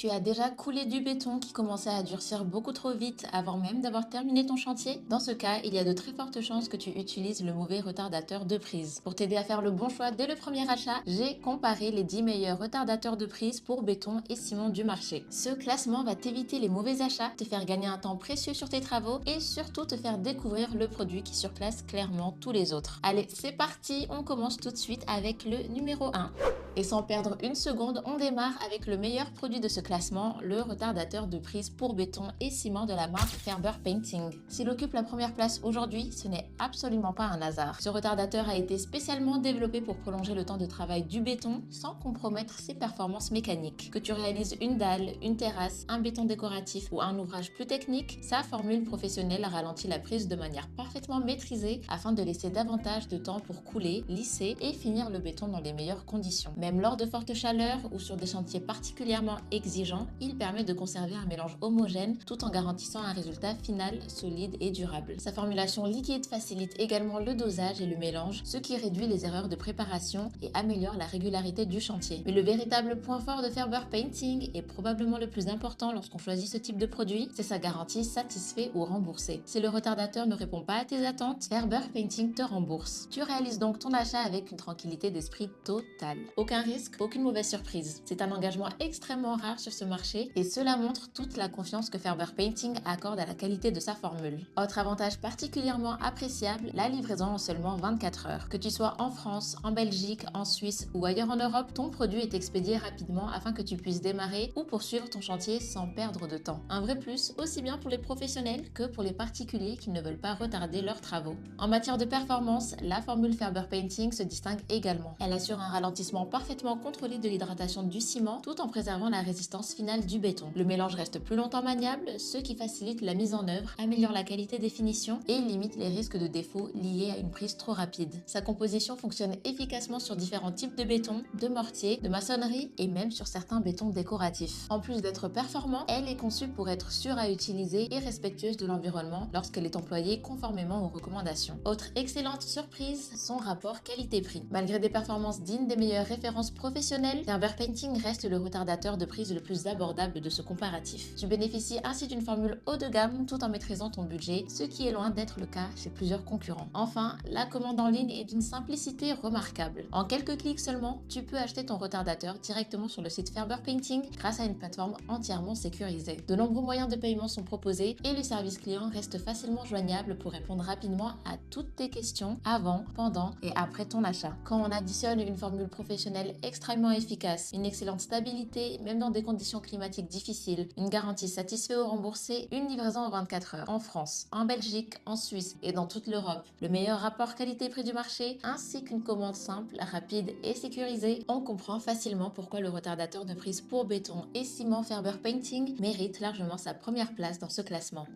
Tu as déjà coulé du béton qui commençait à durcir beaucoup trop vite avant même d'avoir terminé ton chantier? Dans ce cas, il y a de très fortes chances que tu utilises le mauvais retardateur de prise. Pour t'aider à faire le bon choix dès le premier achat, j'ai comparé les 10 meilleurs retardateurs de prise pour béton et ciment du marché. Ce classement va t'éviter les mauvais achats, te faire gagner un temps précieux sur tes travaux et surtout te faire découvrir le produit qui surclasse clairement tous les autres. Allez, c'est parti, on commence tout de suite avec le numéro 1. Et sans perdre une seconde, on démarre avec le meilleur produit de ce classement, le retardateur de prise pour béton et ciment de la marque Ferber Painting. S'il occupe la première place aujourd'hui, ce n'est absolument pas un hasard. Ce retardateur a été spécialement développé pour prolonger le temps de travail du béton sans compromettre ses performances mécaniques. Que tu réalises une dalle, une terrasse, un béton décoratif ou un ouvrage plus technique, sa formule professionnelle ralentit la prise de manière parfaitement maîtrisée afin de laisser davantage de temps pour couler, lisser et finir le béton dans les meilleures conditions. Même lors de fortes chaleurs ou sur des chantiers particulièrement exigeants, il permet de conserver un mélange homogène tout en garantissant un résultat final solide et durable. Sa formulation liquide facilite également le dosage et le mélange, ce qui réduit les erreurs de préparation et améliore la régularité du chantier. Mais le véritable point fort de Ferber Painting et probablement le plus important lorsqu'on choisit ce type de produit, c'est sa garantie satisfait ou remboursé. Si le retardateur ne répond pas à tes attentes, Ferber Painting te rembourse. Tu réalises donc ton achat avec une tranquillité d'esprit totale. Aucun risque, aucune mauvaise surprise. C'est un engagement extrêmement rare sur ce marché et cela montre toute la confiance que Ferber Painting accorde à la qualité de sa formule. Autre avantage particulièrement appréciable, la livraison en seulement 24 heures. Que tu sois en France, en Belgique, en Suisse ou ailleurs en Europe, ton produit est expédié rapidement afin que tu puisses démarrer ou poursuivre ton chantier sans perdre de temps. Un vrai plus, aussi bien pour les professionnels que pour les particuliers qui ne veulent pas retarder leurs travaux. En matière de performance, la formule Ferber Painting se distingue également. Elle assure un ralentissement parfaitement contrôlé de l'hydratation du ciment tout en préservant la résistance finale du béton. Le mélange reste plus longtemps maniable, ce qui facilite la mise en œuvre, améliore la qualité des finitions et limite les risques de défauts liés à une prise trop rapide. Sa composition fonctionne efficacement sur différents types de béton, de mortier, de maçonnerie et même sur certains bétons décoratifs. En plus d'être performante, elle est conçue pour être sûre à utiliser et respectueuse de l'environnement lorsqu'elle est employée conformément aux recommandations. Autre excellente surprise, son rapport qualité-prix. Malgré des performances dignes des meilleures références professionnelles, Ferber Painting reste le retardateur de prise le plus abordable de ce comparatif. Tu bénéficies ainsi d'une formule haut de gamme tout en maîtrisant ton budget, ce qui est loin d'être le cas chez plusieurs concurrents. Enfin, la commande en ligne est d'une simplicité remarquable. En quelques clics seulement, tu peux acheter ton retardateur directement sur le site Ferber Painting grâce à une plateforme entièrement sécurisée. De nombreux moyens de paiement sont proposés et le service client reste facilement joignable pour répondre rapidement à toutes tes questions avant, pendant et après ton achat. Quand on additionne une formule professionnelle extrêmement efficace, une excellente stabilité, même dans des conditions climatiques difficiles, une garantie satisfait ou remboursée, une livraison en 24 heures en France, en Belgique, en Suisse et dans toute l'Europe, le meilleur rapport qualité-prix du marché, ainsi qu'une commande simple, rapide et sécurisée, on comprend facilement pourquoi le retardateur de prise pour béton et ciment Ferber Painting mérite largement sa première place dans ce classement.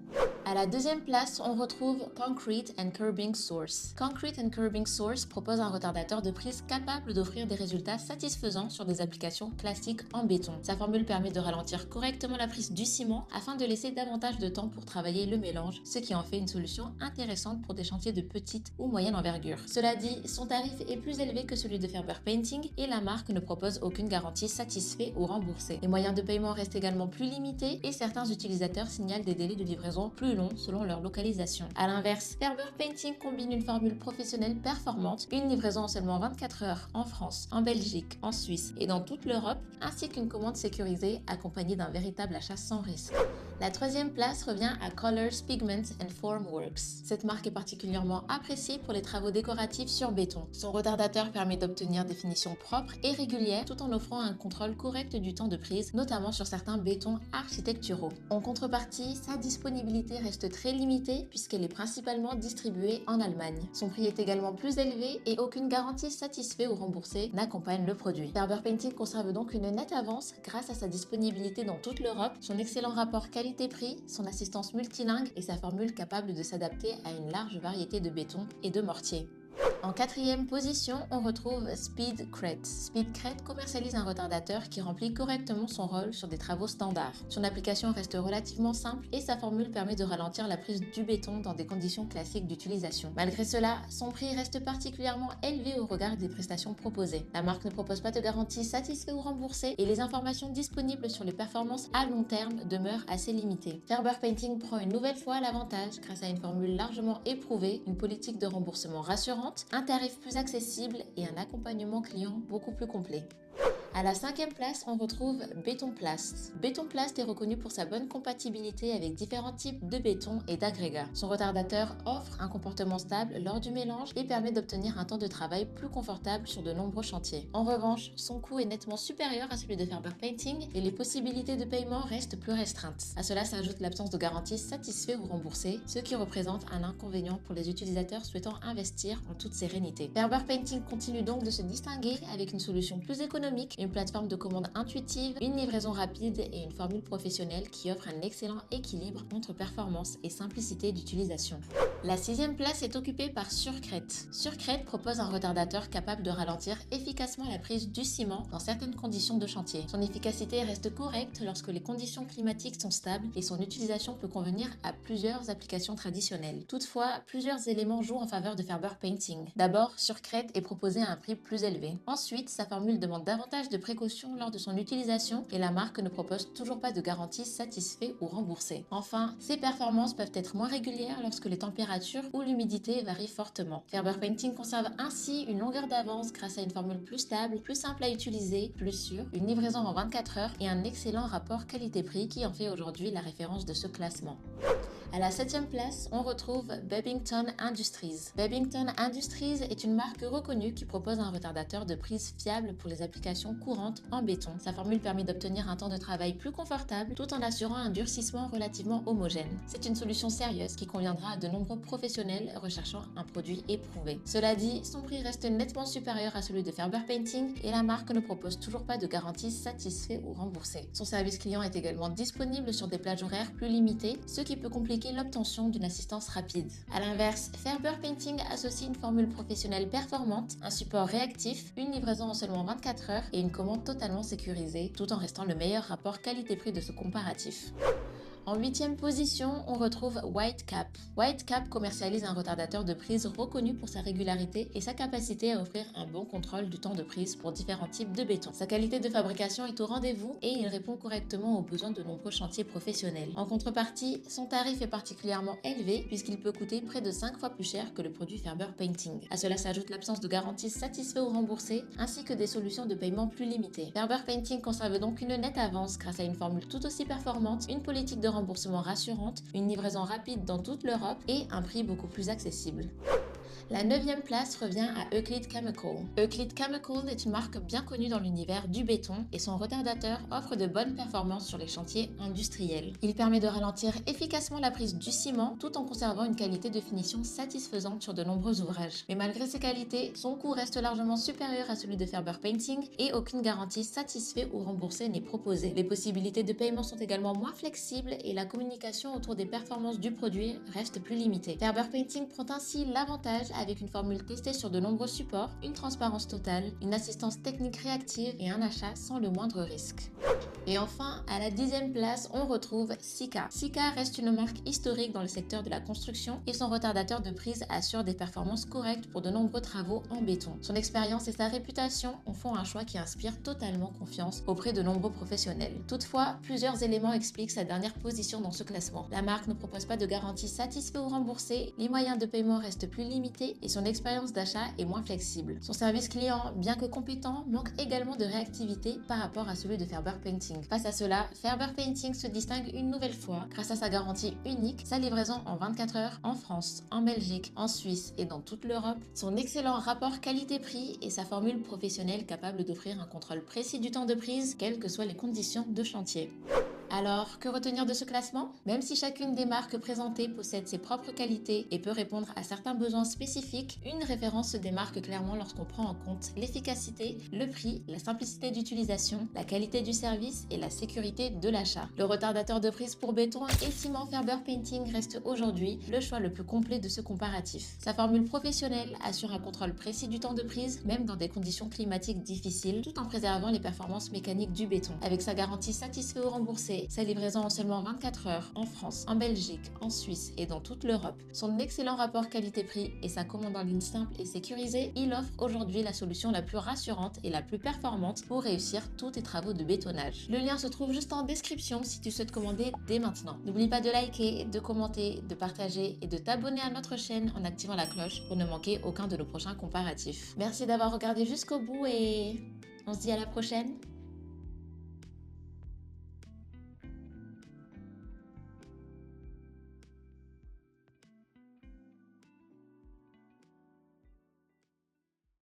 À la deuxième place, on retrouve Concrete and Curbing Source. Concrete and Curbing Source propose un retardateur de prise capable d'offrir des résultats satisfaisants sur des applications classiques en béton. Sa formule permet de ralentir correctement la prise du ciment afin de laisser davantage de temps pour travailler le mélange, ce qui en fait une solution intéressante pour des chantiers de petite ou moyenne envergure. Cela dit, son tarif est plus élevé que celui de Ferber Painting et la marque ne propose aucune garantie satisfait ou remboursée. Les moyens de paiement restent également plus limités et certains utilisateurs signalent des délais de livraison plus longs selon leur localisation. A l'inverse, Ferber Painting combine une formule professionnelle performante, une livraison en seulement 24 heures en France, en Belgique, en Suisse et dans toute l'Europe, ainsi qu'une commande sécurisée accompagnée d'un véritable achat sans risque. La troisième place revient à Colors, Pigments and Formworks. Cette marque est particulièrement appréciée pour les travaux décoratifs sur béton. Son retardateur permet d'obtenir des finitions propres et régulières tout en offrant un contrôle correct du temps de prise, notamment sur certains bétons architecturaux. En contrepartie, sa disponibilité reste très limitée puisqu'elle est principalement distribuée en Allemagne. Son prix est également plus élevé et aucune garantie satisfait ou remboursée n'accompagne le produit. Ferber Painting conserve donc une nette avance grâce à sa disponibilité dans toute l'Europe, son excellent rapport qualité-prix, son assistance multilingue et sa formule capable de s'adapter à une large variété de bétons et de mortiers. En quatrième position, on retrouve SpeedCred. SpeedCred commercialise un retardateur qui remplit correctement son rôle sur des travaux standards. Son application reste relativement simple et sa formule permet de ralentir la prise du béton dans des conditions classiques d'utilisation. Malgré cela, son prix reste particulièrement élevé au regard des prestations proposées. La marque ne propose pas de garantie satisfait ou remboursée et les informations disponibles sur les performances à long terme demeurent assez limitées. Ferber Painting prend une nouvelle fois l'avantage grâce à une formule largement éprouvée, une politique de remboursement rassurante, un tarif plus accessible et un accompagnement client beaucoup plus complet. À la cinquième place, on retrouve Bétonplast. Bétonplast est reconnu pour sa bonne compatibilité avec différents types de béton et d'agrégats. Son retardateur offre un comportement stable lors du mélange et permet d'obtenir un temps de travail plus confortable sur de nombreux chantiers. En revanche, son coût est nettement supérieur à celui de Ferber Painting et les possibilités de paiement restent plus restreintes. À cela s'ajoute l'absence de garantie satisfait ou remboursée, ce qui représente un inconvénient pour les utilisateurs souhaitant investir en toute sérénité. Ferber Painting continue donc de se distinguer avec une solution plus économique, une plateforme de commande intuitive, une livraison rapide et une formule professionnelle qui offre un excellent équilibre entre performance et simplicité d'utilisation. La sixième place est occupée par Surcred. Surcred propose un retardateur capable de ralentir efficacement la prise du ciment dans certaines conditions de chantier. Son efficacité reste correcte lorsque les conditions climatiques sont stables et son utilisation peut convenir à plusieurs applications traditionnelles. Toutefois, plusieurs éléments jouent en faveur de Ferber Painting. D'abord, Surcred est proposé à un prix plus élevé. Ensuite, sa formule demande davantage de précautions lors de son utilisation et la marque ne propose toujours pas de garantie satisfait ou remboursée. Enfin, ses performances peuvent être moins régulières lorsque les températures ou l'humidité varient fortement. Ferber Painting conserve ainsi une longueur d'avance grâce à une formule plus stable, plus simple à utiliser, plus sûre, une livraison en 24 heures et un excellent rapport qualité-prix qui en fait aujourd'hui la référence de ce classement. À la 7e place, on retrouve Bebington Industries. Bebington Industries est une marque reconnue qui propose un retardateur de prise fiable pour les applications courantes en béton. Sa formule permet d'obtenir un temps de travail plus confortable tout en assurant un durcissement relativement homogène. C'est une solution sérieuse qui conviendra à de nombreux professionnels recherchant un produit éprouvé. Cela dit, son prix reste nettement supérieur à celui de Ferber Painting et la marque ne propose toujours pas de garantie satisfait ou remboursée. Son service client est également disponible sur des plages horaires plus limitées, ce qui peut compliquer l'obtention d'une assistance rapide. A l'inverse, Ferber Painting associe une formule professionnelle performante, un support réactif, une livraison en seulement 24 heures et une commande totalement sécurisée, tout en restant le meilleur rapport qualité-prix de ce comparatif. En 8e position, on retrouve Whitecap. Whitecap commercialise un retardateur de prise reconnu pour sa régularité et sa capacité à offrir un bon contrôle du temps de prise pour différents types de béton. Sa qualité de fabrication est au rendez-vous et il répond correctement aux besoins de nombreux chantiers professionnels. En contrepartie, son tarif est particulièrement élevé puisqu'il peut coûter près de 5 fois plus cher que le produit Ferber Painting. À cela s'ajoute l'absence de garantie satisfait ou remboursée ainsi que des solutions de paiement plus limitées. Ferber Painting conserve donc une nette avance grâce à une formule tout aussi performante, une politique de remboursement rassurante, une livraison rapide dans toute l'Europe et un prix beaucoup plus accessible. La 9e place revient à Euclid Chemical. Euclid Chemical est une marque bien connue dans l'univers du béton et son retardateur offre de bonnes performances sur les chantiers industriels. Il permet de ralentir efficacement la prise du ciment tout en conservant une qualité de finition satisfaisante sur de nombreux ouvrages. Mais malgré ses qualités, son coût reste largement supérieur à celui de Ferber Painting et aucune garantie satisfait ou remboursée n'est proposée. Les possibilités de paiement sont également moins flexibles et la communication autour des performances du produit reste plus limitée. Ferber Painting prend ainsi l'avantage avec une formule testée sur de nombreux supports, une transparence totale, une assistance technique réactive et un achat sans le moindre risque. Et enfin, à la 10e place, on retrouve Sika. Sika reste une marque historique dans le secteur de la construction et son retardateur de prise assure des performances correctes pour de nombreux travaux en béton. Son expérience et sa réputation en font un choix qui inspire totalement confiance auprès de nombreux professionnels. Toutefois, plusieurs éléments expliquent sa dernière position dans ce classement. La marque ne propose pas de garantie satisfait ou remboursée, les moyens de paiement restent plus limités et son expérience d'achat est moins flexible. Son service client, bien que compétent, manque également de réactivité par rapport à celui de Ferber Painting. Face à cela, Ferber Painting se distingue une nouvelle fois grâce à sa garantie unique, sa livraison en 24 heures en France, en Belgique, en Suisse et dans toute l'Europe, son excellent rapport qualité-prix et sa formule professionnelle capable d'offrir un contrôle précis du temps de prise, quelles que soient les conditions de chantier. Alors, que retenir de ce classement? Même si chacune des marques présentées possède ses propres qualités et peut répondre à certains besoins spécifiques, une référence se démarque clairement lorsqu'on prend en compte l'efficacité, le prix, la simplicité d'utilisation, la qualité du service et la sécurité de l'achat. Le retardateur de prise pour béton et ciment Ferber Painting reste aujourd'hui le choix le plus complet de ce comparatif. Sa formule professionnelle assure un contrôle précis du temps de prise, même dans des conditions climatiques difficiles, tout en préservant les performances mécaniques du béton. Avec sa garantie satisfait ou remboursée, sa livraison en seulement 24 heures en France, en Belgique, en Suisse et dans toute l'Europe, son excellent rapport qualité-prix et sa commande en ligne simple et sécurisée, il offre aujourd'hui la solution la plus rassurante et la plus performante pour réussir tous tes travaux de bétonnage. Le lien se trouve juste en description si tu souhaites commander dès maintenant. N'oublie pas de liker, de commenter, de partager et de t'abonner à notre chaîne en activant la cloche pour ne manquer aucun de nos prochains comparatifs. Merci d'avoir regardé jusqu'au bout et on se dit à la prochaine.